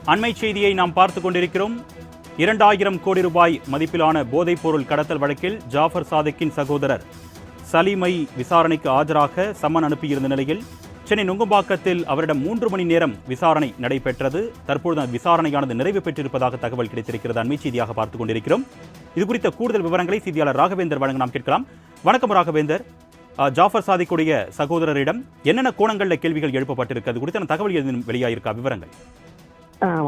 அண்மை செய்தியை நாம் பார்த்துக் கொண்டிருக்கிறோம். 2000 கோடி ரூபாய் மதிப்பிலான போதைப்பொருள் கடத்தல் வழக்கில் ஜாஃபர் சாதிக்கின் சகோதரர் சலீமை விசாரணைக்கு ஆஜராக சம்மன் அனுப்பியிருந்த நிலையில் சென்னை நுங்கம்பாக்கத்தில் அவரிடம் 3 மணி நேரம் விசாரணை நடைபெற்றது. தற்பொழுது அந்த விசாரணையானது நிறைவு பெற்றிருப்பதாக தகவல் கிடைத்திருக்கிறது. அண்மை செய்தியாக பார்த்துக் கொண்டிருக்கிறோம். இது குறித்த கூடுதல் விவரங்களை செய்தியாளர் ராகவேந்தர் வழங்க நாம் கேட்கலாம். வணக்கம் ராகவேந்தர். ஜாஃபர் சாதிக்குடைய சகோதரரிடம் என்னென்ன கோணங்களில் கேள்விகள் எழுப்பப்பட்டிருக்கு குறித்த தகவல் எதுவும் வெளியாயிருக்கா? விவரங்கள்.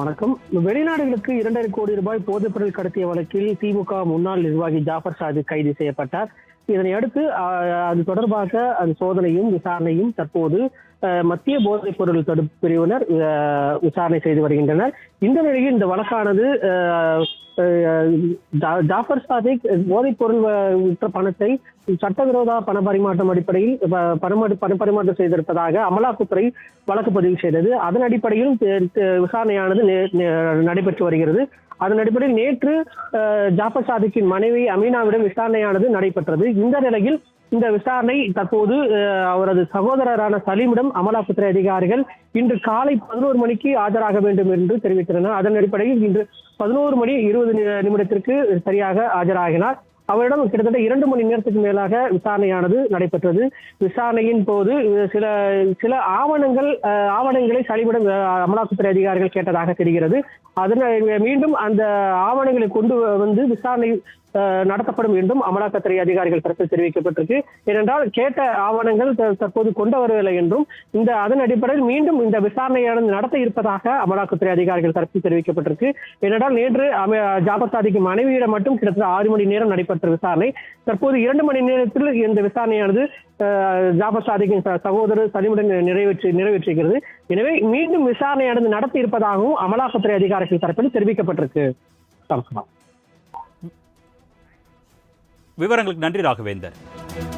வணக்கம். வெளிநாடுகளுக்கு 2.5 கோடி ரூபாய் போதைப்பொருள் கடத்திய வழக்கில் திமுக முன்னாள் நிர்வாகி ஜாஃபர் சாதிக் கைது செய்யப்பட்டார். இதனை அடுத்து அது தொடர்பாக அந்த சோதனையும் விசாரணையும் தற்போது மத்திய போதைப் பொருள் தடுப்பு பிரிவினர் விசாரணை செய்து வருகின்றனர். இந்த நிலையில் இந்த வழக்கானது ஜாஃபர் சாதிக் போதைப் பொருள் விற்ற பணத்தை சட்டவிரோத பண பரிமாற்றம் அடிப்படையில் பண பரிமாற்றம் செய்திருப்பதாக அமலாக்கத்துறை வழக்கு பதிவு செய்தது. அதன் அடிப்படையில் விசாரணையானது நடைபெற்று வருகிறது. அதன் அடிப்படையில் நேற்று ஜாஃபர் சாதிக்கின் மனைவி அமீனாவிடம் விசாரணையானது நடைபெற்றது. இந்த நிலையில் இந்த விசாரணை தற்போது அவரது சகோதரரான சலீமிடம் அமலாக்கத்துறை அதிகாரிகள் இன்று காலை 11 மணிக்கு ஆஜராக வேண்டும் என்று தெரிவித்தனர். அதன் அடிப்படையில் இன்று 11 மணி 20 நிமிடத்திற்கு சரியாக ஆஜராகினார். அவரிடம் கிட்டத்தட்ட 2 மணி நேரத்துக்கு மேலாக விசாரணையானது நடைபெற்றது. விசாரணையின் போது சில ஆவணங்களை சலீமிடம் அமலாக்கத்துறை அதிகாரிகள் கேட்டதாக தெரிகிறது. அதனை மீண்டும் அந்த ஆவணங்களை கொண்டு வந்து விசாரணை நடத்தப்படும் என்றும் அமலாக்கத்துறை அதிகாரிகள் தரப்பில் தெரிவிக்கப்பட்டிருக்கு. ஏனென்றால் கேட்ட ஆவணங்கள் தற்போது கொண்டு வரவில்லை என்றும் அதன் அடிப்படையில் மீண்டும் இந்த விசாரணையானது நடத்த இருப்பதாக அமலாக்கத்துறை அதிகாரிகள் தரப்பில் தெரிவிக்கப்பட்டிருக்கு. ஏனென்றால் நேற்று ஜாஃபர் சாதிக்கு மனைவியிடம் மட்டும் கிட்டத்தட்ட 6 மணி நேரம் நடைபெற்ற விசாரணை தற்போது 2 மணி நேரத்தில் இந்த விசாரணையானது ஜாஃபர் சாதிக்கின் சகோதரர் சலீமுடன் நிறைவேற்றுகிறது. எனவே மீண்டும் விசாரணையானது நடத்தி இருப்பதாகவும் அமலாக்கத்துறை அதிகாரிகள் தரப்பில் தெரிவிக்கப்பட்டிருக்கு. விவரங்களுக்கு நன்றி ராகவேந்தர்.